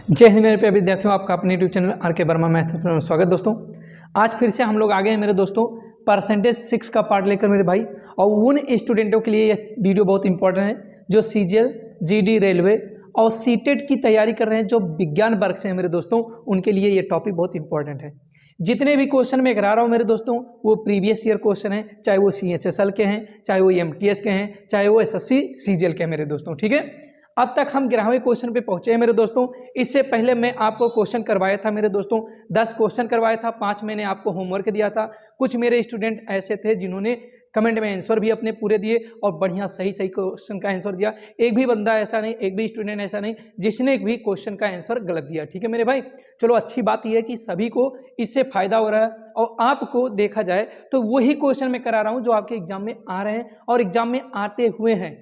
जय हिंद मेरे प्यारे विद्यार्थियों, आपका अपने यूट्यूब चैनल आर के वर्मा मैथ्स में स्वागत। दोस्तों आज फिर से हम लोग आ गए हैं मेरे दोस्तों परसेंटेज 6 का पार्ट लेकर मेरे भाई। और उन स्टूडेंटों के लिए ये वीडियो बहुत इंपॉर्टेंट है जो सीजीएल, जीडी, रेलवे और सीटेट की तैयारी कर रहे हैं, जो विज्ञान वर्ग से हैं मेरे दोस्तों, उनके लिए ये टॉपिक बहुत इंपॉर्टेंट है। जितने भी क्वेश्चन मैं करा रहा हूँ मेरे दोस्तों, वो प्रीवियस ईयर क्वेश्चन है, चाहे वो CHSL के हैं, चाहे वो MTS के हैं, चाहे वो SSC CGL के हैं मेरे दोस्तों। ठीक है, अब तक हम 11वें क्वेश्चन पे पहुंचे हैं मेरे दोस्तों। इससे पहले मैं आपको क्वेश्चन करवाया था मेरे दोस्तों, 10 क्वेश्चन करवाया था, 5 मैंने आपको होमवर्क दिया था। कुछ मेरे स्टूडेंट ऐसे थे जिन्होंने कमेंट में आंसर भी अपने पूरे दिए और बढ़िया सही क्वेश्चन का आंसर दिया। एक भी बंदा ऐसा नहीं, एक भी स्टूडेंट ऐसा नहीं जिसने भी क्वेश्चन का आंसर गलत दिया। ठीक है मेरे भाई, चलो अच्छी बात यह है कि सभी को इससे फायदा हो रहा है। और आपको देखा जाए तो वही क्वेश्चन मैं करा रहा हूँ जो आपके एग्जाम में आ रहे हैं और एग्जाम में आते हुए हैं,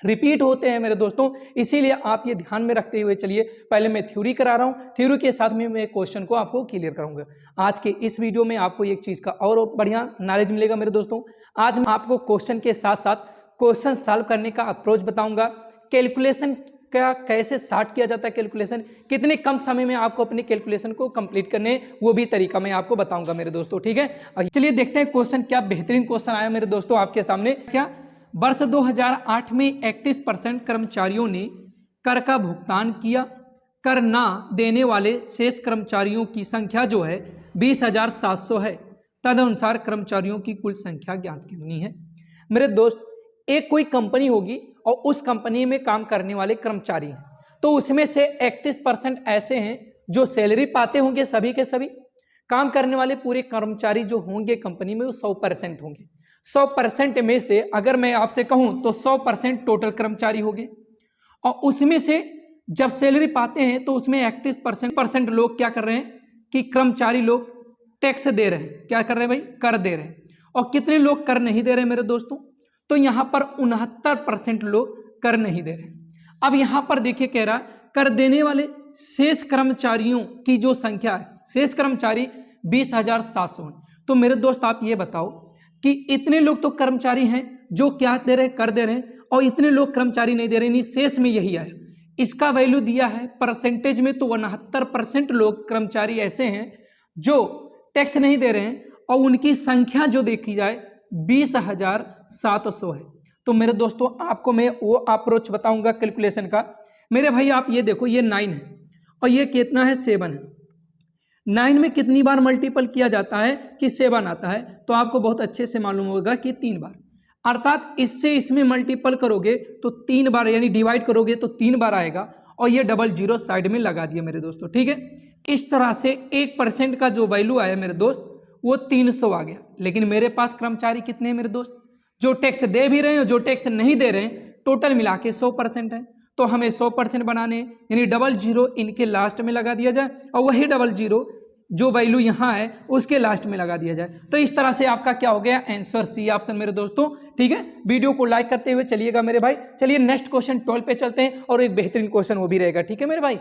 रिपीट होते हैं मेरे दोस्तों। इसीलिए आप ये ध्यान में रखते हुए चलिए, पहले मैं थ्योरी करा रहा हूँ, थ्योरी के साथ में मैं क्वेश्चन को आपको क्लियर कराऊंगा। आज के इस वीडियो में आपको एक चीज़ का और बढ़िया नॉलेज मिलेगा मेरे दोस्तों। आज मैं आपको क्वेश्चन के साथ साथ क्वेश्चन सॉल्व करने का अप्रोच बताऊंगा, कैलकुलेशन का कैसे स्टार्ट किया जाता है, कैलकुलेशन कितने कम समय में आपको अपने कैलकुलेशन को कंप्लीट करने, वो भी तरीका मैं आपको बताऊंगा मेरे दोस्तों। ठीक है, चलिए देखते हैं क्वेश्चन। क्या बेहतरीन क्वेश्चन आया मेरे दोस्तों आपके सामने। क्या वर्ष 2008 में 31% कर्मचारियों ने कर का भुगतान किया। कर ना देने वाले शेष कर्मचारियों की संख्या जो है 20,700 है। तदनुसार कर्मचारियोयों की कुल संख्या ज्ञात करनी है। मेरे दोस्त, एक कोई कंपनी होगी और उस कंपनी में काम करने वाले कर्मचारी हैं, तो उसमें से 31% ऐसे हैं जो सैलरी पाते होंगे, सभी के सभी काम करने वाले पूरे कर्मचारी जो होंगे कंपनी में वो 100% होंगे। 100% में से अगर मैं आपसे कहूं तो 100% टोटल कर्मचारी हो गए। और उसमें से जब सैलरी पाते हैं तो उसमें 31% लोग क्या कर रहे हैं कि कर्मचारी लोग टैक्स दे रहे हैं। क्या कर रहे हैं भाई? कर दे रहे हैं। और कितने लोग कर नहीं दे रहे मेरे दोस्तों? तो यहां पर 69% लोग कर नहीं दे रहे। अब यहां पर देखिए, कह रहा कर देने वाले शेष कर्मचारियों की जो संख्या है, शेष कर्मचारी 20,700 है। तो मेरे दोस्त आप ये बताओ कि इतने लोग तो कर्मचारी हैं जो क्या दे रहे हैं, कर दे रहे हैं, और इतने लोग कर्मचारी नहीं दे रहे, नहीं शेष में यही आया। इसका वैल्यू दिया है परसेंटेज में, तो 69% लोग कर्मचारी ऐसे हैं जो टैक्स नहीं दे रहे हैं और उनकी संख्या जो देखी जाए 20,700 है। तो मेरे दोस्तों आपको मैं वो अप्रोच बताऊंगा कैलकुलेशन का। मेरे भाई आप ये देखो, ये 9 है और ये कितना है? 7 है। 9 में कितनी बार मल्टीपल किया जाता है कि 7 आता है? तो आपको बहुत अच्छे से मालूम होगा कि 3 बार। अर्थात इससे इसमें मल्टीपल करोगे तो 3 बार, यानी डिवाइड करोगे तो 3 बार आएगा। और ये डबल जीरो साइड में लगा दिया मेरे दोस्तों। ठीक है, इस तरह से 1% का जो वैल्यू आया मेरे दोस्त वो 300 आ गया। लेकिन मेरे पास कर्मचारी कितने हैं मेरे दोस्त? जो टैक्स दे भी रहे हैं, जो टैक्स नहीं दे रहे हैं, टोटल मिला के 100% है। तो हमें 100% बनाने, यानी डबल जीरो इनके लास्ट में लगा दिया जाए और वही डबल जीरो जो वैल्यू यहाँ है उसके लास्ट में लगा दिया जाए। तो इस तरह से आपका क्या हो गया? आंसर सी ऑप्शन मेरे दोस्तों। ठीक है, वीडियो को लाइक करते हुए चलिएगा मेरे भाई। चलिए नेक्स्ट क्वेश्चन 12 पे चलते हैं और एक बेहतरीन क्वेश्चन वो भी रहेगा। ठीक है मेरे भाई,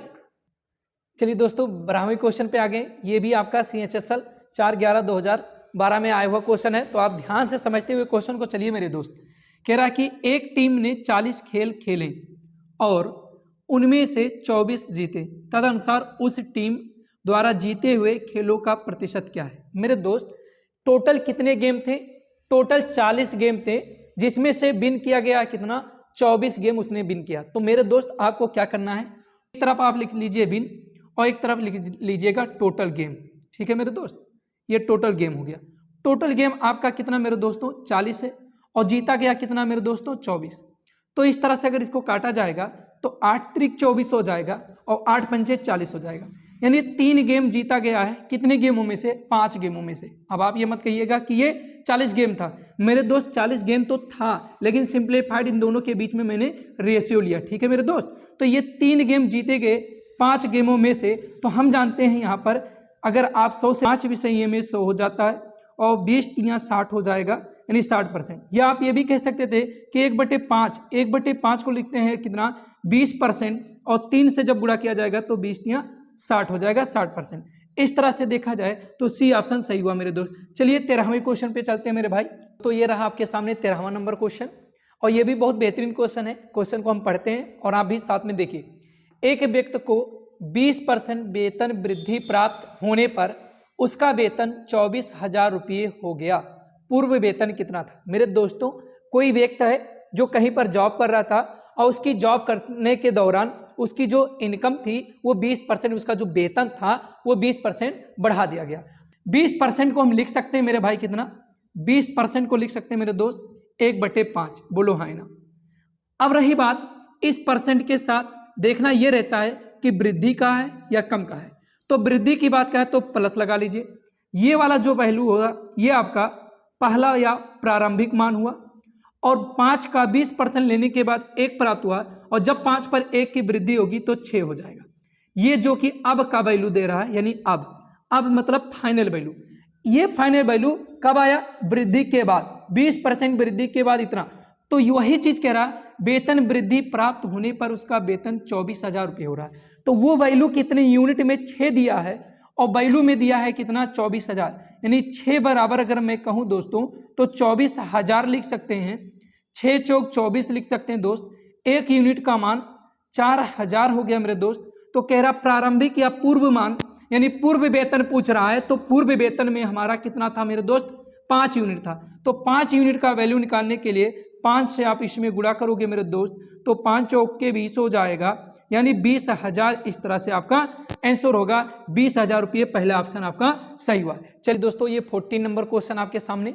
चलिए दोस्तों 12वें क्वेश्चन पे आ गए। ये भी आपका CHSL 4/11/2012 में आया हुआ क्वेश्चन है, तो आप ध्यान से समझते हुए क्वेश्चन को चलिए मेरे दोस्त। कह रहा कि एक टीम ने 40 खेल खेले और उनमें से 24 जीते, तदनुसार उस टीम द्वारा जीते हुए खेलों का प्रतिशत क्या है? मेरे दोस्त टोटल कितने गेम थे? टोटल 40 गेम थे, जिसमें से विन किया गया कितना? 24 गेम उसने विन किया। तो मेरे दोस्त आपको क्या करना है, एक तरफ आप लिख लीजिए विन और एक तरफ लिख लीजिएगा टोटल गेम। ठीक है मेरे दोस्त, ये टोटल गेम हो गया। टोटल गेम आपका कितना मेरे दोस्तों? 40 है और जीता गया कितना मेरे दोस्तों? 24। तो इस तरह से अगर इसको काटा जाएगा तो 8 त्रिक 24 हो जाएगा और 8 पंचे 40 हो जाएगा। यानी 3 गेम जीता गया है। कितने गेमों में से? 5 गेमों में से। अब आप ये मत कहिएगा कि ये 40 गेम था मेरे दोस्त। 40 गेम तो था, लेकिन सिंप्लीफाइड इन दोनों के बीच में मैंने रेशियो लिया। ठीक है मेरे दोस्त, तो ये 3 गेम जीते गए 5 गेमों में से। तो हम जानते हैं यहाँ पर अगर आप 100 से 5 विषय में 100 हो जाता है और 20 तियां 60 हो जाएगा, यानी 60%। या आप ये भी कह सकते थे कि 1/5 को लिखते हैं कितना? 20%, और 3 से जब गुणा किया जाएगा तो 20 तियां 60 हो जाएगा, 60%। इस तरह से देखा जाए तो सी ऑप्शन सही हुआ मेरे दोस्त। चलिए 13वें क्वेश्चन पे चलते हैं मेरे भाई। तो ये रहा आपके सामने 13वां नंबर क्वेश्चन, और ये भी बहुत बेहतरीन क्वेश्चन है। क्वेश्चन को हम पढ़ते हैं और आप भी साथ में देखिए। एक व्यक्ति को 20% वेतन वृद्धि प्राप्त होने पर उसका वेतन 24,000 रुपये हो गया। पूर्व वेतन कितना था? मेरे दोस्तों, कोई व्यक्ति है जो कहीं पर जॉब कर रहा था और उसकी जॉब करने के दौरान उसकी जो इनकम थी वो 20%, उसका जो वेतन था वो 20% बढ़ा दिया गया। 20% को हम लिख सकते हैं मेरे भाई कितना? 20% को लिख सकते हैं मेरे दोस्त 1/5। बोलो हाँ ना। अब रही बात इस परसेंट के साथ देखना ये रहता है कि वृद्धि का है या कम का है। तो वृद्धि की बात करें तो प्लस लगा लीजिए। ये वाला जो वैल्यू होगा ये आपका पहला या प्रारंभिक मान हुआ, और 5 का 20% लेने के बाद 1 प्राप्त हुआ, और जब 5 पर 1 की वृद्धि होगी तो 6 हो जाएगा। ये जो कि अब का वैल्यू दे रहा है, यानी अब मतलब फाइनल वैल्यू। ये फाइनल वैल्यू कब आया? वृद्धि के बाद, 20% वृद्धि के बाद इतना। तो वही चीज कह रहा है, वेतन वृद्धि प्राप्त होने पर उसका वेतन 24,000 रुपये हो रहा है। तो वो वैल्यू कितने यूनिट में? 6 दिया है, और वैल्यू में दिया है कितना? 24,000। यानी 6 बराबर अगर मैं कहूं दोस्तों तो 24,000 लिख सकते हैं। 6 चौक 24 लिख सकते हैं दोस्त। 1 यूनिट का मान 4,000 हो गया मेरे दोस्त। तो कह रहा प्रारंभिक या पूर्व मान, यानी पूर्व वेतन पूछ रहा है, तो पूर्व वेतन में हमारा कितना था मेरे दोस्त? 5 यूनिट था। तो 5 यूनिट का वैल्यू निकालने के लिए 5 से आप इसमें गुणा करोगे मेरे दोस्त, तो 5 चौक के 20 हो जाएगा, यानी 20,000। इस तरह से आपका आंसर होगा 20,000 रुपये। पहला ऑप्शन आपका सही हुआ। चलिए दोस्तों, ये 14 नंबर क्वेश्चन आपके सामने,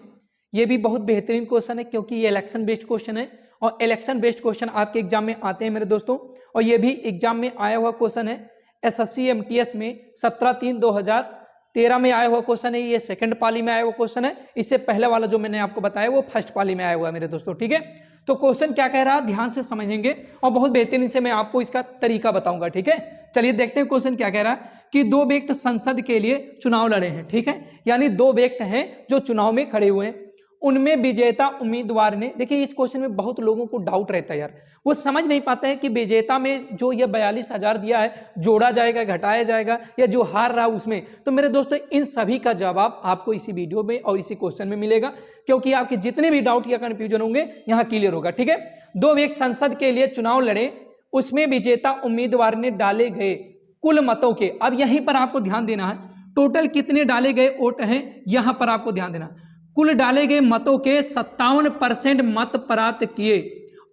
ये भी बहुत बेहतरीन क्वेश्चन है क्योंकि ये इलेक्शन बेस्ड क्वेश्चन है, और इलेक्शन बेस्ड क्वेश्चन आपके एग्जाम में आते हैं मेरे दोस्तों। और ये भी एग्जाम में आया हुआ क्वेश्चन है, SSC MTS में 17/3/2013 में आया हुआ क्वेश्चन है। ये सेकंड पाली में आया हुआ क्वेश्चन है। इससे पहले वाला जो मैंने आपको बताया वो फर्स्ट पाली में आया हुआ है मेरे दोस्तों, ठीक है। तो क्वेश्चन क्या कह रहा है ध्यान से समझेंगे, और बहुत बेहतरीन से मैं आपको इसका तरीका बताऊंगा, ठीक है। चलिए देखते हैं क्वेश्चन क्या कह रहा है कि 2 व्यक्ति संसद के लिए चुनाव लड़े हैं, ठीक है। यानी 2 व्यक्ति हैं जो चुनाव में खड़े हुए हैं। उनमें विजेता उम्मीदवार ने, देखिए इस क्वेश्चन में बहुत लोगों को डाउट रहता है यार, वो समझ नहीं पाते हैं कि विजेता में जो ये 42,000 दिया है जोड़ा जाएगा, घटाया जाएगा, या जो हार रहा उसमें। तो मेरे दोस्तों, इन सभी का जवाब आपको इसी वीडियो में और इसी क्वेश्चन में मिलेगा, क्योंकि आपके जितने भी डाउट या कंफ्यूजन होंगे यहाँ क्लियर होगा, ठीक है। 2 व्यक्ति संसद के लिए चुनाव लड़े, उसमें विजेता उम्मीदवार ने डाले गए कुल मतों के, अब यहीं पर आपको ध्यान देना है, टोटल कितने डाले गए वोट हैं यहां पर आपको ध्यान देना। कुल डाले गए मतों के 57% मत प्राप्त किए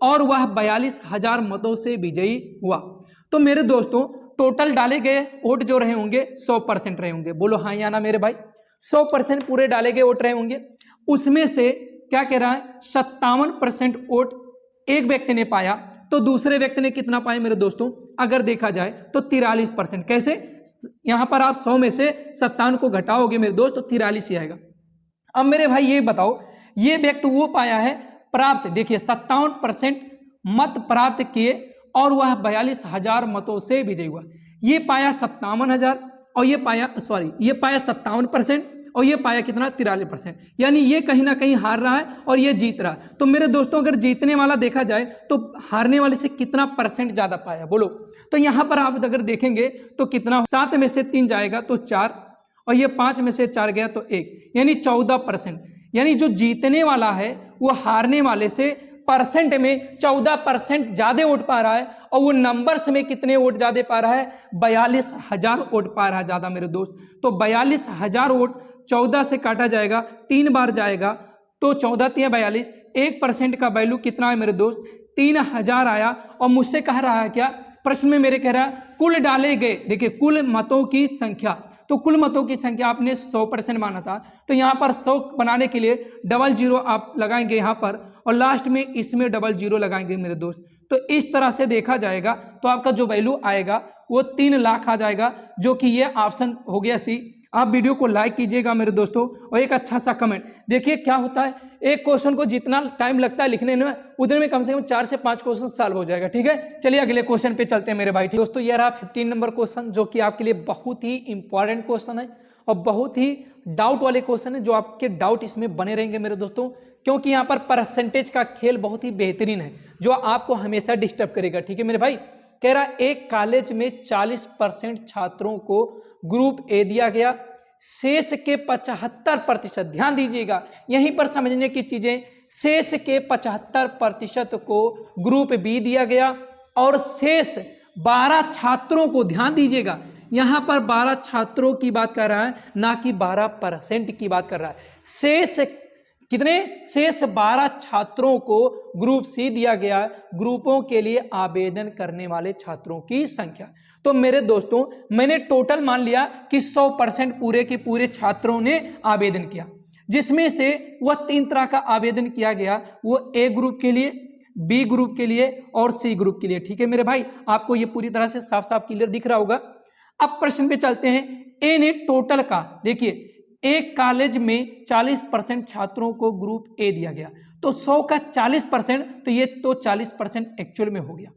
और वह 42,000 मतों से विजयी हुआ। तो मेरे दोस्तों, टोटल डाले गए वोट जो रहे होंगे 100% रहे होंगे। बोलो हाँ या ना मेरे भाई, 100% पूरे डाले गए वोट रहे होंगे। उसमें से क्या कह रहा है, 57% वोट एक व्यक्ति ने पाया, तो दूसरे व्यक्ति ने कितना पाया मेरे दोस्तों? अगर देखा जाए तो 43%। कैसे? यहां पर आप 100 में से 57 को घटाओगे मेरे दोस्त, तो 43 ही आएगा। अब मेरे भाई ये बताओ, ये व्यक्ति वो पाया है प्राप्त, देखिए 57% मत प्राप्त किए और वह 42,000 मतों से विजयी हुआ। ये पाया 57,000 और ये पाया 57% और ये पाया कितना? 43%। यानी ये कहीं ना कहीं हार रहा है और ये जीत रहा है। तो मेरे दोस्तों, अगर जीतने वाला देखा जाए तो हारने वाले से कितना परसेंट ज्यादा पाया बोलो? तो यहां पर आप अगर देखेंगे तो कितना, 7 में से 3 जाएगा तो 4, और ये 5 में से 4 गया तो 1, यानी 14%। यानी जो जीतने वाला है वो हारने वाले से परसेंट में 14% ज्यादा वोट पा रहा है, और वो नंबर्स में कितने वोट ज्यादा पा रहा है? 42,000 वोट पा रहा है ज्यादा मेरे दोस्त। तो 42,000 वोट 14 से काटा जाएगा, 3 बार जाएगा, तो 14 × 42, 1% का वैल्यू कितना है मेरे दोस्त? 3,000 आया। और मुझसे कह रहा है क्या प्रश्न में मेरे, कह रहा है कुल डाले गए, देखिए कुल मतों की संख्या, तो कुल मतों की संख्या आपने 100% माना था, तो यहाँ पर 100 बनाने के लिए 00 आप लगाएंगे यहाँ पर, और लास्ट में इसमें 00 लगाएंगे मेरे दोस्त। तो इस तरह से देखा जाएगा तो आपका जो वैल्यू आएगा वो 3 लाख आ जाएगा, जो कि ये ऑप्शन हो गया सी। आप वीडियो को लाइक कीजिएगा मेरे दोस्तों, और एक अच्छा सा कमेंट। देखिए क्या होता है, एक क्वेश्चन को जितना टाइम लगता है लिखने में, उतने में कम से कम 4 से 5 क्वेश्चन सॉल्व हो जाएगा, ठीक है। चलिए अगले क्वेश्चन पे चलते हैं मेरे भाई। दोस्तों, ये रहा 15 नंबर क्वेश्चन, जो कि आपके लिए बहुत ही इंपॉर्टेंट क्वेश्चन है और बहुत ही डाउट वाले क्वेश्चन है, जो आपके डाउट इसमें बने रहेंगे मेरे दोस्तों, क्योंकि यहाँ पर परसेंटेज का खेल बहुत ही बेहतरीन है, जो आपको हमेशा डिस्टर्ब करेगा, ठीक है मेरे भाई। कह रहा एक कॉलेज में 40% छात्रों को ग्रुप ए दिया गया, शेष के 75%, ध्यान दीजिएगा यहीं पर समझने की चीजें, शेष के 75% को ग्रुप बी दिया गया और शेष 12 छात्रों को, ध्यान दीजिएगा यहां पर 12 छात्रों की बात कर रहा है, ना कि 12% की बात कर रहा है। शेष कितने? शेष 12 छात्रों को ग्रुप सी दिया गया, ग्रुपों के लिए आवेदन करने वाले छात्रों की संख्या। तो मेरे दोस्तों मैंने टोटल मान लिया कि 100% पूरे के पूरे छात्रों ने आवेदन किया, जिसमें से वह 3 तरह का आवेदन किया गया, वो ए ग्रुप के लिए, बी ग्रुप के लिए और सी ग्रुप के लिए। ठीक है मेरे भाई, आपको ये पूरी तरह से साफ साफ क्लियर दिख रहा होगा। अब प्रश्न पे चलते हैं। ए ने टोटल का, देखिए एक कॉलेज में 40% छात्रों को ग्रुप ए दिया गया, तो 100 का 40%, तो ये तो 40% एक्चुअल में हो गया।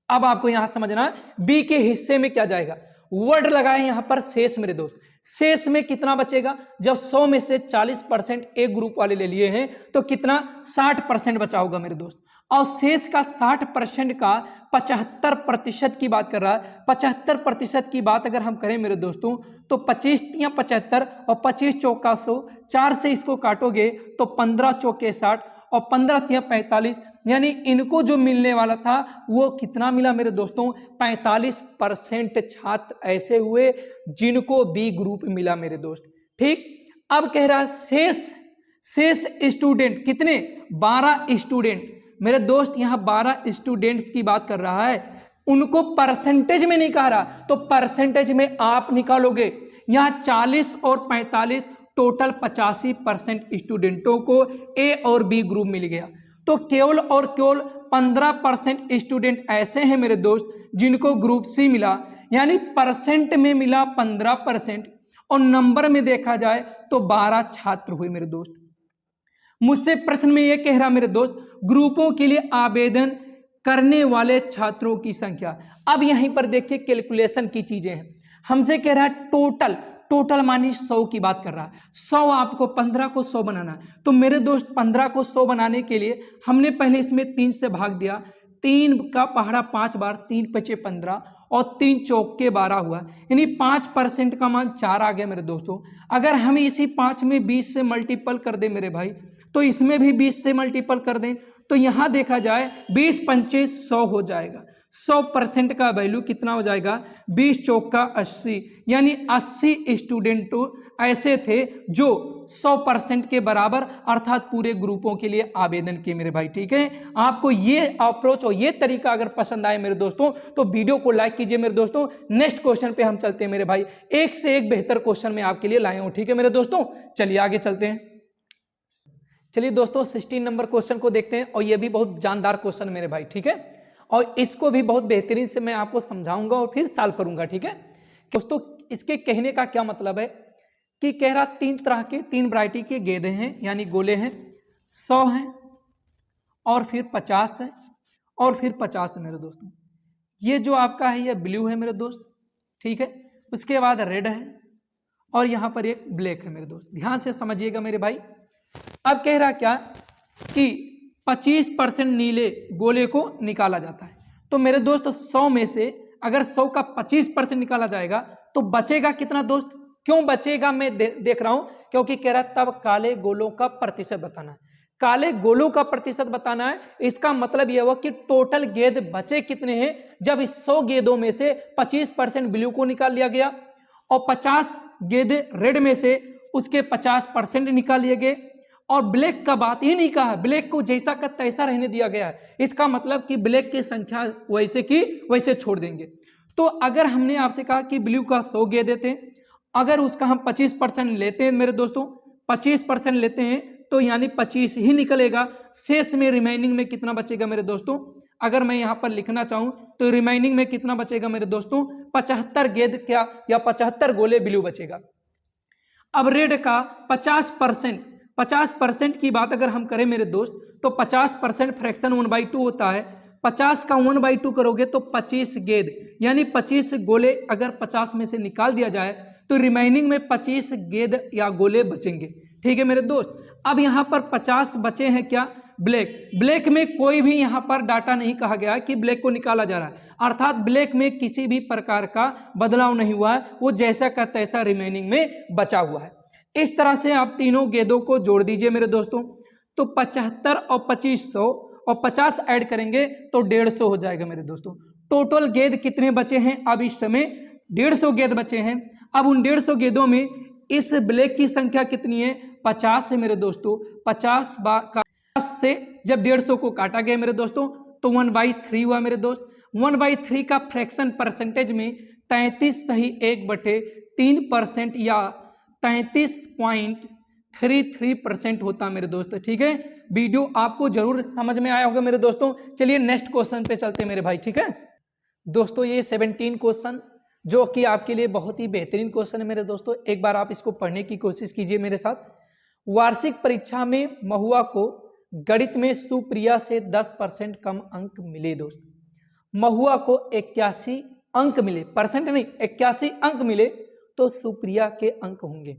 अब आपको यहां समझना बी के हिस्से में क्या जाएगा, वर्ड लगाए यहां पर शेष। मेरे दोस्त शेष में कितना बचेगा, जब 100 में से 40% ए ग्रुप वाले ले लिए हैं तो कितना, 60% बचा होगा मेरे दोस्त। और शेष का 60% का 75% की बात कर रहा है। 75% की बात अगर हम करें मेरे दोस्तों, तो 25 या 75 और 25 चौका 100, 4 से इसको काटोगे तो 15 चौके 60 और 15 या 45, यानी इनको जो मिलने वाला था वो कितना मिला मेरे दोस्तों, 45% छात्र ऐसे हुए जिनको बी ग्रुप मिला मेरे दोस्त। ठीक, अब कह रहा है शेष स्टूडेंट कितने, 12 स्टूडेंट। मेरे दोस्त यहाँ 12 स्टूडेंट्स की बात कर रहा है, उनको परसेंटेज में नहीं कह रहा, तो परसेंटेज में आप निकालोगे। यहाँ 40 और 45 टोटल 85% स्टूडेंटों को ए और बी ग्रुप मिल गया। तो केवल और केवल 15% स्टूडेंट ऐसे हैं मेरे दोस्त जिनको ग्रुप सी मिला, यानी परसेंट में मिला 15% और नंबर में देखा जाए तो 12 छात्र हुए मेरे दोस्त। मुझसे प्रश्न में यह कह रहा मेरे दोस्त, ग्रुपों के लिए आवेदन करने वाले छात्रों की संख्या। अब यहीं पर देखिए कैलकुलेशन की चीजें हैं। हमसे कह रहा है टोटल मानी 100 की बात कर रहा है। 100 आपको 15 को 100 बनाना है, तो मेरे दोस्त 15 को 100 बनाने के लिए हमने पहले इसमें 3 से भाग दिया। 3 का पहाड़ा 5 बार, 3 पचे 15 और 3 चौके 12 हुआ, यानी 5% का मान 4 आ गया मेरे दोस्तों। अगर हम इसी 5 में 20 से मल्टीपल कर दें मेरे भाई, तो इसमें भी 20 से मल्टीपल कर दें, तो यहां देखा जाए 20 पंचे 100 हो जाएगा। 100% का वैल्यू कितना हो जाएगा, 20 चौका 80, यानी 80 स्टूडेंट ऐसे थे जो 100% के बराबर अर्थात पूरे ग्रुपों के लिए आवेदन किए मेरे भाई। ठीक है, आपको ये अप्रोच और ये तरीका अगर पसंद आए मेरे दोस्तों तो वीडियो को लाइक कीजिए मेरे दोस्तों। नेक्स्ट क्वेश्चन पे हम चलते हैं मेरे भाई, एक से एक बेहतर क्वेश्चन मैं आपके लिए लाया हूं। ठीक है मेरे दोस्तों, चलिए आगे चलते हैं। चलिए दोस्तों 16 नंबर क्वेश्चन को देखते हैं, और ये भी बहुत जानदार क्वेश्चन मेरे भाई। ठीक है, और इसको भी बहुत बेहतरीन से मैं आपको समझाऊंगा और फिर सॉल्व करूंगा। ठीक है दोस्तों, इसके कहने का क्या मतलब है कि कह रहा 3 तरह के 3 वैरायटी के गेंदे हैं, यानी गोले हैं। 100 हैं और फिर 50 है और फिर 50 है मेरे दोस्तों। ये जो आपका है ये ब्लू है मेरे दोस्त, ठीक है, उसके बाद रेड है और यहाँ पर एक ब्लैक है मेरे दोस्त। ध्यान से समझिएगा मेरे भाई। अब कह रहा क्या कि 25% नीले गोले को निकाला जाता है। तो मेरे दोस्त 100 में से अगर 100 का 25% निकाला जाएगा तो बचेगा कितना दोस्त? क्यों बचेगा मैं देख रहा हूं, क्योंकि कह रहा तब काले गोलों का प्रतिशत बताना है। काले गोलों का प्रतिशत बताना है, इसका मतलब यह हुआ कि टोटल गेंद बचे कितने हैं। जब इस 100 गेंदों में से 25% ब्लू को निकाल लिया गया और 50 गेंद रेड में से उसके 50% निकाल लिए गए, और ब्लैक का बात ही नहीं कहा, ब्लैक को जैसा का तैसा रहने दिया गया है। इसका मतलब कि ब्लैक की संख्या वैसे की वैसे छोड़ देंगे। तो अगर हमने आपसे कहा कि ब्लू का 100 गेंद देते हैं, अगर उसका हम 25% लेते हैं मेरे दोस्तों, 25% लेते हैं तो यानी 25 ही निकलेगा। शेष में रिमेनिंग में कितना बचेगा मेरे दोस्तों? अगर मैं यहाँ पर लिखना चाहूँ तो रिमेनिंग में कितना बचेगा मेरे दोस्तों? 75 गेंद क्या या 75 गोले ब्लू बचेगा। अब रेड का 50% की बात अगर हम करें मेरे दोस्त, तो 50% फ्रैक्शन 1/2 होता है। 50 का 1/2 करोगे तो 25 गेंद यानी 25 गोले अगर 50 में से निकाल दिया जाए तो रिमेनिंग में 25 गेंद या गोले बचेंगे। ठीक है मेरे दोस्त। अब यहाँ पर 50 बचे हैं क्या? ब्लैक में कोई भी यहाँ पर डाटा नहीं कहा गया कि ब्लैक को निकाला जा रहा है, अर्थात ब्लैक में किसी भी प्रकार का बदलाव नहीं हुआ है, वो जैसा का तैसा रिमेनिंग में बचा हुआ है। इस तरह से आप तीनों गेंदों को जोड़ दीजिए मेरे दोस्तों, तो 75 और 25 100 और 50 ऐड करेंगे तो 150 हो जाएगा मेरे दोस्तों। टोटल गेंद कितने बचे हैं? अब इस समय 150 गेंद बचे हैं। अब उन 150 गेंदों में इस ब्लैक की संख्या कितनी है? 50 है मेरे दोस्तों। 50 से जब 150 को काटा गया मेरे दोस्तों तो 1/3 हुआ मेरे दोस्त। 1/3 का फ्रैक्शन परसेंटेज में 33 सही 1/3% या 33.33% होता मेरे दोस्त। ठीक है, वीडियो आपको जरूर समझ में आया होगा मेरे दोस्तों। चलिए नेक्स्ट क्वेश्चन पे चलते हैं मेरे भाई। ठीक है दोस्तों, ये 17 क्वेश्चन जो कि आपके लिए बहुत ही बेहतरीन क्वेश्चन है मेरे दोस्तों। एक बार आप इसको पढ़ने की कोशिश कीजिए मेरे साथ। वार्षिक परीक्षा में महुआ को गणित में सुप्रिया से 10% कम अंक मिले दोस्त। महुआ को 81 अंक मिले, परसेंट नहीं 81 अंक मिले, तो सुप्रिया के अंक होंगे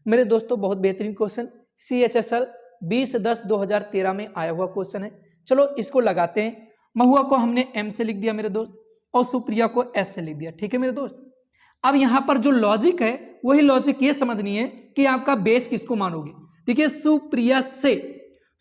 मेरे दोस्तों। बहुत बेहतरीन क्वेश्चन, CHSL 20/10/2013 में आया हुआ क्वेश्चन है। चलो इसको लगाते हैं। महुआ को हमने M से लिख दिया मेरे दोस्त और सुप्रिया को S से लिख दिया। ठीक है मेरे दोस्त, अब यहाँ पर जो लॉजिक है वही लॉजिक ये समझनी है कि आपका बेस किसको मानोगे। देखिए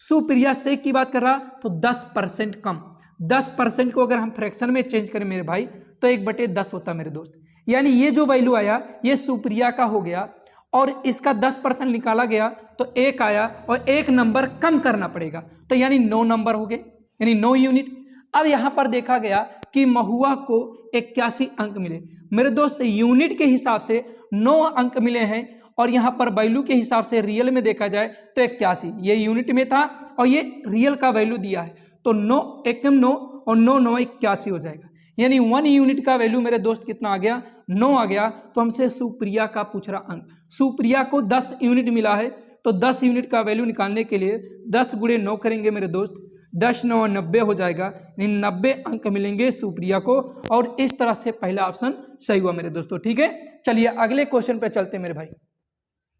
सुप्रिया से की बात कर रहा तो 10% कम। 10% को अगर हम फ्रैक्शन में चेंज करें मेरे भाई तो 1/10 होता मेरे दोस्त। यानी ये जो वैल्यू आया ये सुप्रिया का हो गया और इसका 10% निकाला गया तो 1 आया और 1 नंबर कम करना पड़ेगा, तो यानी 9 नंबर हो गए, यानी 9 यूनिट। अब यहां पर देखा गया कि महुआ को 81 अंक मिले मेरे दोस्त। यूनिट के हिसाब से 9 अंक मिले हैं और यहां पर वैल्यू के हिसाब से रियल में देखा जाए तो 81, ये यूनिट में था और ये रियल का वैल्यू दिया है, तो 9 एकम 9 और 9 9 81 हो जाएगा। यानी 1 यूनिट का वैल्यू मेरे दोस्त कितना आ गया? 9 आ गया। तो हमसे सुप्रिया का पूछ रहा अंक। सुप्रिया को 10 यूनिट मिला है तो 10 यूनिट का वैल्यू निकालने के लिए 10 × 9 करेंगे मेरे दोस्त। 10 9 90 हो जाएगा, यानी 90 अंक मिलेंगे सुप्रिया को। और इस तरह से पहला ऑप्शन सही हुआ मेरे दोस्तों। ठीक है, चलिए अगले क्वेश्चन पे चलते हैं मेरे भाई।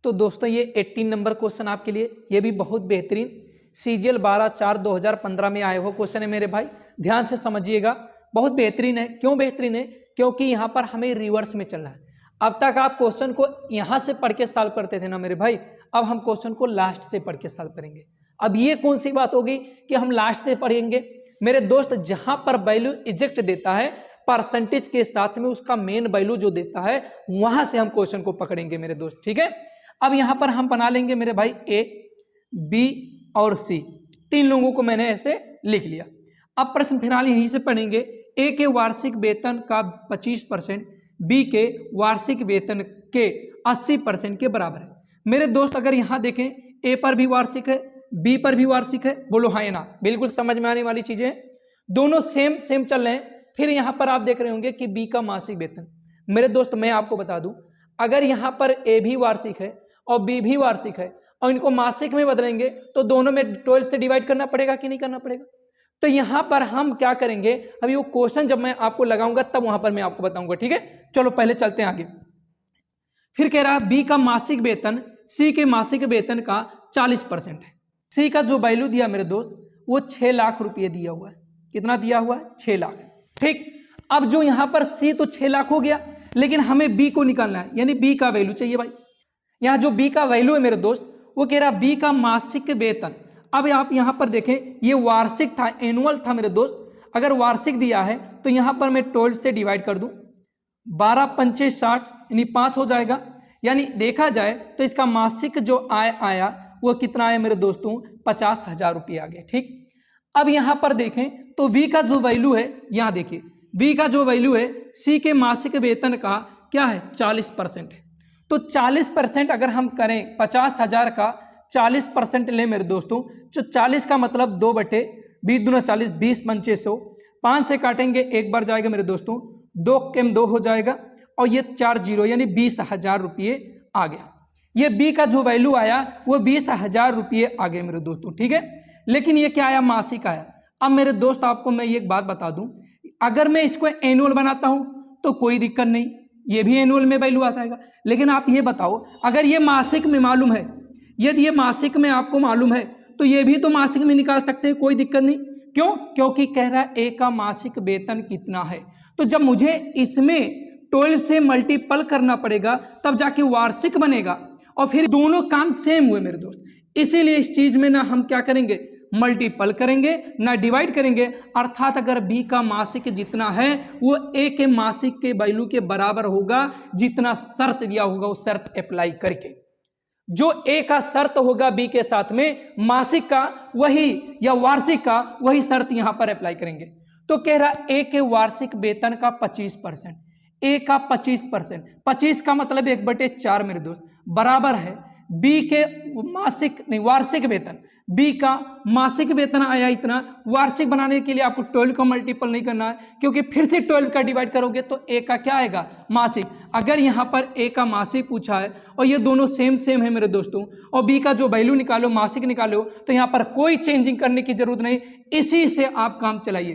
तो दोस्तों ये 18 नंबर क्वेश्चन आपके लिए, ये भी बहुत बेहतरीन CGL 12/4/2015 में आया हुआ क्वेश्चन है मेरे भाई। ध्यान से समझिएगा, बहुत बेहतरीन है। क्यों बेहतरीन है? क्योंकि यहाँ पर हमें रिवर्स में चलना है। अब तक आप क्वेश्चन को यहाँ से पढ़ के सॉल्व करते थे ना मेरे भाई, अब हम क्वेश्चन को लास्ट से पढ़ के सॉल्व करेंगे। अब ये कौन सी बात होगी कि हम लास्ट से पढ़ेंगे मेरे दोस्त? जहां पर वैल्यू इजेक्ट देता है परसेंटेज के साथ में उसका मेन वैल्यू जो देता है वहां से हम क्वेश्चन को पकड़ेंगे मेरे दोस्त। ठीक है, अब यहां पर हम बना लेंगे मेरे भाई A, B और C, 3 लोगों को मैंने ऐसे लिख लिया। अब प्रश्न फिलहाल यहीं से पढ़ेंगे। A के वार्षिक वेतन का 25% B के वार्षिक वेतन के 80% के बराबर है मेरे दोस्त। अगर यहाँ देखें A पर भी वार्षिक है, B पर भी वार्षिक है, बोलो हाँ या ना। बिल्कुल समझ में आने वाली चीजें, दोनों सेम चल रहे हैं। फिर यहाँ पर आप देख रहे होंगे कि B का मासिक वेतन। मेरे दोस्त मैं आपको बता दूं, अगर यहाँ पर A भी वार्षिक है और B भी वार्षिक है और इनको मासिक में बदलेंगे तो दोनों में 12 से डिवाइड करना पड़ेगा कि नहीं करना पड़ेगा? तो यहाँ पर हम क्या करेंगे, अभी वो क्वेश्चन जब मैं आपको लगाऊंगा तब वहां पर मैं आपको बताऊंगा। ठीक है, चलो पहले चलते हैं आगे। फिर कह रहा B का मासिक वेतन C के मासिक वेतन का 40% है। C का जो वैल्यू दिया मेरे दोस्त वो 6 लाख रुपये दिया हुआ है। कितना दिया हुआ है? 6 लाख। ठीक, अब जो यहाँ पर C तो 6 लाख हो गया, लेकिन हमें B को निकालना है, यानी B का वैल्यू चाहिए भाई। यहाँ जो B का वैल्यू है मेरे दोस्त वो कह रहा B का मासिक वेतन। अब आप यहाँ पर देखें ये वार्षिक था, एनुअल था मेरे दोस्त। अगर वार्षिक दिया है तो यहाँ पर मैं 12 से डिवाइड कर दूं, 12 पंचे 60 यानी 5 हो जाएगा। यानी देखा जाए तो इसका मासिक जो आय आया वो कितना आया मेरे दोस्तों? 50,000 रुपये आ गए। ठीक, अब यहाँ पर देखें तो V का जो वैल्यू है, यहाँ देखिए V का जो वैल्यू है C के मासिक वेतन का क्या है? 40% है। तो 40% अगर हम करें 50,000 का 40% ले मेरे दोस्तों, तो 40 का मतलब 2/20 दूना 40, 20 पंचे 100, 5 से काटेंगे 1 बार जाएगा मेरे दोस्तों, 2 केम 2 हो जाएगा और ये 4 जीरो यानी 20,000 रुपये आ गया। ये B का जो वैल्यू आया वो 20,000 रुपये आ गए मेरे दोस्तों। ठीक है, लेकिन ये क्या आया? मासिक आया। अब मेरे दोस्त आपको मैं एक बात बता दूं, अगर मैं इसको एनुअल बनाता हूं तो कोई दिक्कत नहीं, ये भी एनुअल में वैल्यू आ जाएगा। लेकिन आप ये बताओ अगर ये मासिक में मालूम है, यदि ये मासिक में आपको मालूम है तो ये भी तो मासिक में निकाल सकते हैं, कोई दिक्कत नहीं। क्यों? क्योंकि कह रहा है A का मासिक वेतन कितना है, तो जब मुझे इसमें 12 से मल्टीपल करना पड़ेगा तब जाके वार्षिक बनेगा, और फिर दोनों काम सेम हुए मेरे दोस्त। इसीलिए इस चीज में ना हम क्या करेंगे, मल्टीपल करेंगे ना डिवाइड करेंगे, अर्थात अगर बी का मासिक जितना है वो ए के मासिक के वैल्यू के बराबर होगा जितना शर्त दिया होगा उस शर्त अप्लाई करके। जो ए का शर्त होगा बी के साथ में मासिक का वही या वार्षिक का वही शर्त यहां पर अप्लाई करेंगे। तो कह रहा ए के वार्षिक वेतन का 25%, ए का 25%, 25 का मतलब 1/4 मेरे दोस्त बराबर है बी के मासिक नहीं वार्षिक वेतन। बी का मासिक वेतन आया इतना, वार्षिक बनाने के लिए आपको 12 का मल्टीपल नहीं करना है क्योंकि फिर से 12 का डिवाइड करोगे तो ए का क्या आएगा मासिक। अगर यहाँ पर ए का मासिक पूछा है और ये दोनों सेम सेम है मेरे दोस्तों और बी का जो वैल्यू निकालो मासिक निकालो तो यहाँ पर कोई चेंजिंग करने की जरूरत नहीं, इसी से आप काम चलाइए।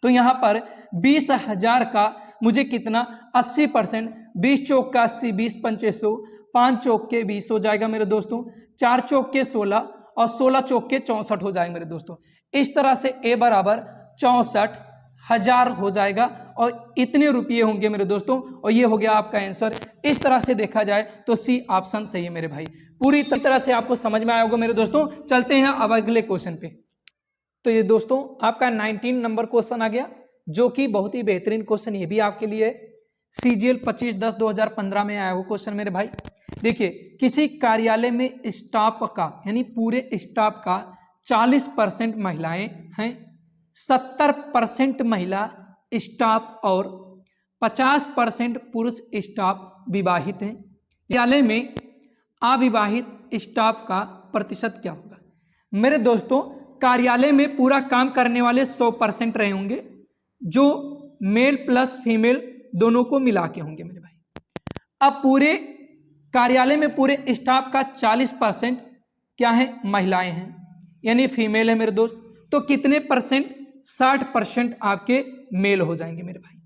तो यहाँ पर 20,000 का मुझे कितना 80%, 20 चौक का 80, 20 पंचे 100, 5 चौक के 20 हो जाएगा मेरे दोस्तों, 4 चौक के 16 और 16 चौक के 64 हो जाएंगे मेरे दोस्तों। इस तरह से ए बराबर 64,000 हो जाएगा और इतने रुपये होंगे मेरे दोस्तों और ये हो गया आपका आंसर। इस तरह से देखा जाए तो सी ऑप्शन सही है मेरे भाई। पूरी तरह से आपको समझ में आया होगा मेरे दोस्तों। चलते हैं अब अगले क्वेश्चन पे। तो ये दोस्तों आपका 19 नंबर क्वेश्चन आ गया जो कि बहुत ही बेहतरीन क्वेश्चन ये भी आपके लिए है। CGL 25/10/2015 में आया हुआ क्वेश्चन मेरे भाई। देखिए किसी कार्यालय में स्टाफ का यानी पूरे स्टाफ का 40% महिलाएं हैं, 70% महिला स्टाफ और 50% पुरुष स्टाफ विवाहित हैं। कार्यालय में अविवाहित स्टाफ का प्रतिशत क्या होगा? मेरे दोस्तों कार्यालय में पूरा काम करने वाले 100% रहे होंगे जो मेल प्लस फीमेल दोनों को मिला के होंगे मेरे भाई। अब पूरे कार्यालय में पूरे स्टाफ का 40% क्या है महिलाएं हैं यानी फीमेल है मेरे दोस्त। तो कितने परसेंट? 60% आपके मेल हो जाएंगे मेरे भाई,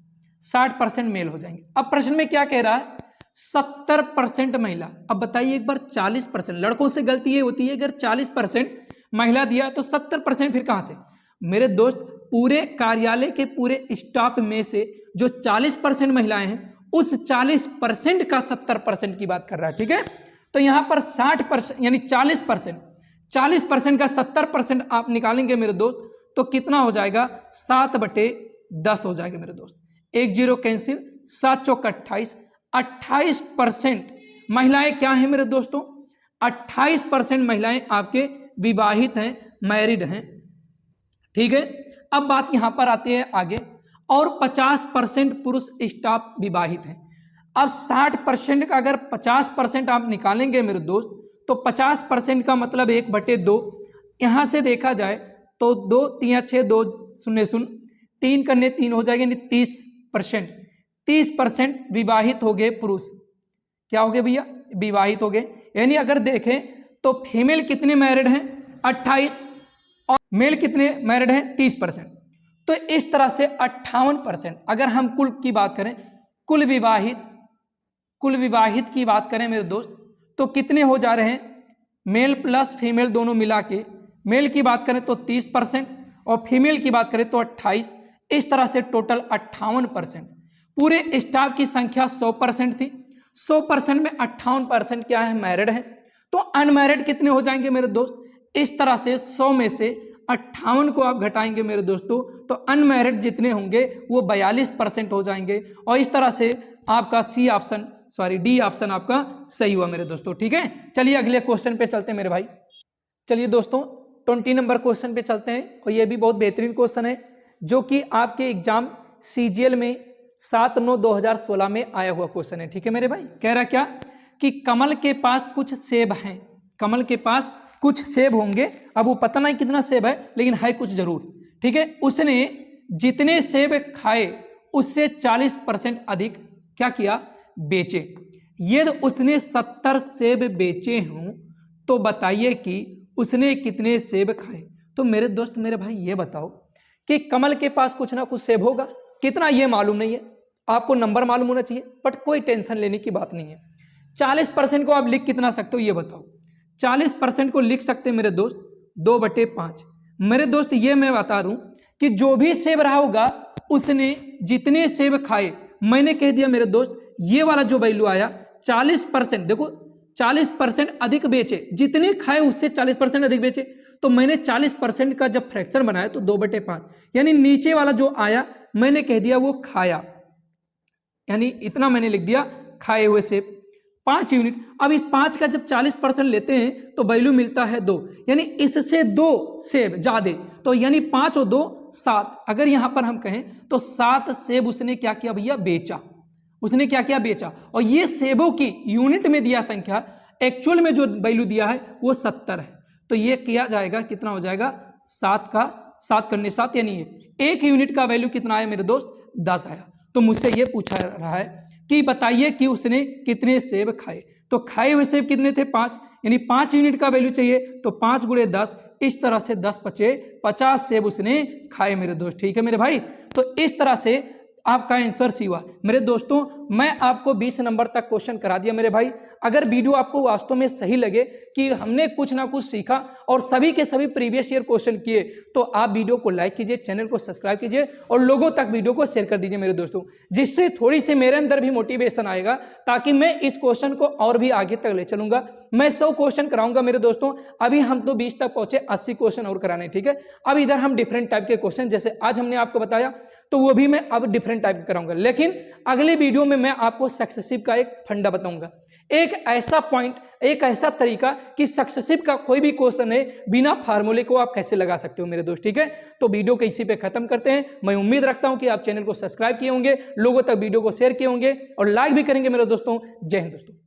60% मेल हो जाएंगे। अब प्रश्न में क्या कह रहा है? 70% महिला। अब बताइए एक बार 40%, लड़कों से गलती ये होती है अगर 40% महिला दिया तो 70% फिर कहां से? मेरे दोस्त पूरे कार्यालय के पूरे स्टाफ में से जो 40% महिलाएं हैं उस 40% का 70% की बात कर रहा है, ठीक है। तो यहां पर 60% यानी 40% का 70% आप निकालेंगे मेरे दोस्त तो कितना हो जाएगा? 7/10 हो जाएगा मेरे दोस्त। 1 0 कैंसिल, 7 चौक 28, 28% महिलाएं क्या हैं मेरे दोस्तों? 28% महिलाएं आपके विवाहित हैं, मैरिड हैं, ठीक है। अब बात यहां पर आती है आगे, और 50% पुरुष स्टाफ विवाहित हैं। अब 60% का अगर 50% आप निकालेंगे मेरे दोस्त तो 50% का मतलब 1/2। यहां से देखा जाए तो 2 3 6 2 0 0 3 करने 3 हो जाएगा यानी 30%। 30% विवाहित हो गए पुरुष। क्या हो गए भैया? विवाहित हो गए। यानी अगर देखें तो फीमेल कितने मैरिड हैं? 28 और मेल कितने मैरिड हैं? 30%। तो इस तरह से 58%। अगर हम कुल की बात करें, कुल विवाहित की बात करें मेरे दोस्त तो कितने हो जा रहे हैं? मेल प्लस फीमेल दोनों मिला के मेल की बात करें तो 30% और फीमेल की बात करें तो 28। इस तरह से टोटल 58%। पूरे स्टाफ की संख्या 100% थी, 100% में 58% क्या है? मैरिड है। तो अनमैरिड कितने हो जाएंगे मेरे दोस्त? इस तरह से 100 में से 58 को आप घटाएंगे मेरे दोस्तों तो अनमैरिड जितने होंगे वो 42% हो जाएंगे। और इस तरह से आपका डी ऑप्शन आपका सही हुआ मेरे दोस्तों, ठीक है। चलिए अगले क्वेश्चन पे चलते हैं मेरे भाई। चलिए दोस्तों 20 नंबर क्वेश्चन पे चलते हैं और ये भी बहुत बेहतरीन क्वेश्चन है जो कि आपके एग्जाम CGL में 7/9/2016 में आया हुआ क्वेश्चन है, ठीक है मेरे भाई। कह रहा क्या कि कमल के पास कुछ सेब हैं, कमल के पास कुछ सेब होंगे। अब वो पता नहीं कितना सेब है लेकिन है कुछ जरूर, ठीक है। उसने जितने सेब खाए उससे 40% अधिक क्या किया? बेचे। यदि उसने 70 सेब बेचे हों तो बताइए कि उसने कितने सेब खाए। तो मेरे दोस्त मेरे भाई ये बताओ कि कमल के पास कुछ ना कुछ सेब होगा, कितना ये मालूम नहीं है, आपको नंबर मालूम होना चाहिए बट कोई टेंशन लेने की बात नहीं है। 40% को आप लिख कितना सकते हो ये बताओ? 40% को लिख सकते हैं मेरे दोस्त 2/5। मेरे दोस्त ये मैं बता दूं कि जो भी सेब रहा होगा उसने जितने सेब खाए, मैंने कह दिया मेरे दोस्त ये वाला जो वैल्यू आया 40%, देखो 40% अधिक बेचे, जितने खाए उससे 40% अधिक बेचे तो मैंने 40% का जब फ्रैक्शन बनाया तो 2/5, यानी नीचे वाला जो आया मैंने कह दिया वो खाया, यानी इतना मैंने लिख दिया खाए हुए सेब 5 यूनिट। अब इस 5 का जब 40% लेते हैं तो वैल्यू मिलता है 2, यानी इससे 2 सेब ज्यादा, तो यानी 5 और 2 7। अगर यहां पर हम कहें तो 7 सेब उसने क्या किया भैया, बेचा। उसने क्या किया, बेचा। और ये सेबों की यूनिट में दिया संख्या, एक्चुअल में जो वैल्यू दिया है वो 70 है। तो ये किया जाएगा, कितना हो जाएगा, 7 का 7 करने 7, यानी एक यूनिट का वैल्यू कितना आया मेरे दोस्त, 10 आया। तो मुझसे ये पूछा रहा है कि बताइए कि उसने कितने सेब खाए। तो खाए हुए सेब कितने थे, 5, यानी 5 यूनिट का वैल्यू चाहिए, तो 5 × 10, इस तरह से 10 × 5 50 सेब उसने खाए मेरे दोस्त। ठीक है मेरे भाई, तो इस तरह से आपका आंसर सी हुआ। मेरे दोस्तों मैं आपको 20 नंबर तक क्वेश्चन करा दिया मेरे भाई। अगर वीडियो आपको वास्तव में सही लगे कि हमने कुछ ना कुछ सीखा और सभी के सभी प्रीवियस ईयर क्वेश्चन किए, तो आप वीडियो को लाइक कीजिए, चैनल को सब्सक्राइब कीजिए और लोगों तक वीडियो को शेयर कर दीजिए मेरे दोस्तों, जिससे थोड़ी सी मेरे अंदर भी मोटिवेशन आएगा, ताकि मैं इस क्वेश्चन को और भी आगे तक ले चलूंगा। मैं 100 क्वेश्चन कराऊंगा मेरे दोस्तों। अभी हम तो 20 तक पहुंचे, 80 क्वेश्चन और कराने, ठीक है। अब इधर हम डिफरेंट टाइप के क्वेश्चन, जैसे आज हमने आपको बताया, तो वो भी मैं अब डिफरेंट टाइप के कराऊंगा। लेकिन अगले वीडियो में मैं आपको सक्सेसिव का एक फंडा बताऊंगा, एक ऐसा पॉइंट, एक ऐसा तरीका कि सक्सेसिव का कोई भी क्वेश्चन है बिना फार्मूले को आप कैसे लगा सकते हो मेरे दोस्त, ठीक है। तो वीडियो को इसी पे खत्म करते हैं। मैं उम्मीद रखता हूं कि आप चैनल को सब्सक्राइब किए होंगे, लोगों तक वीडियो को शेयर किए होंगे और लाइक भी करेंगे मेरे दोस्तों। जय हिंद दोस्तों।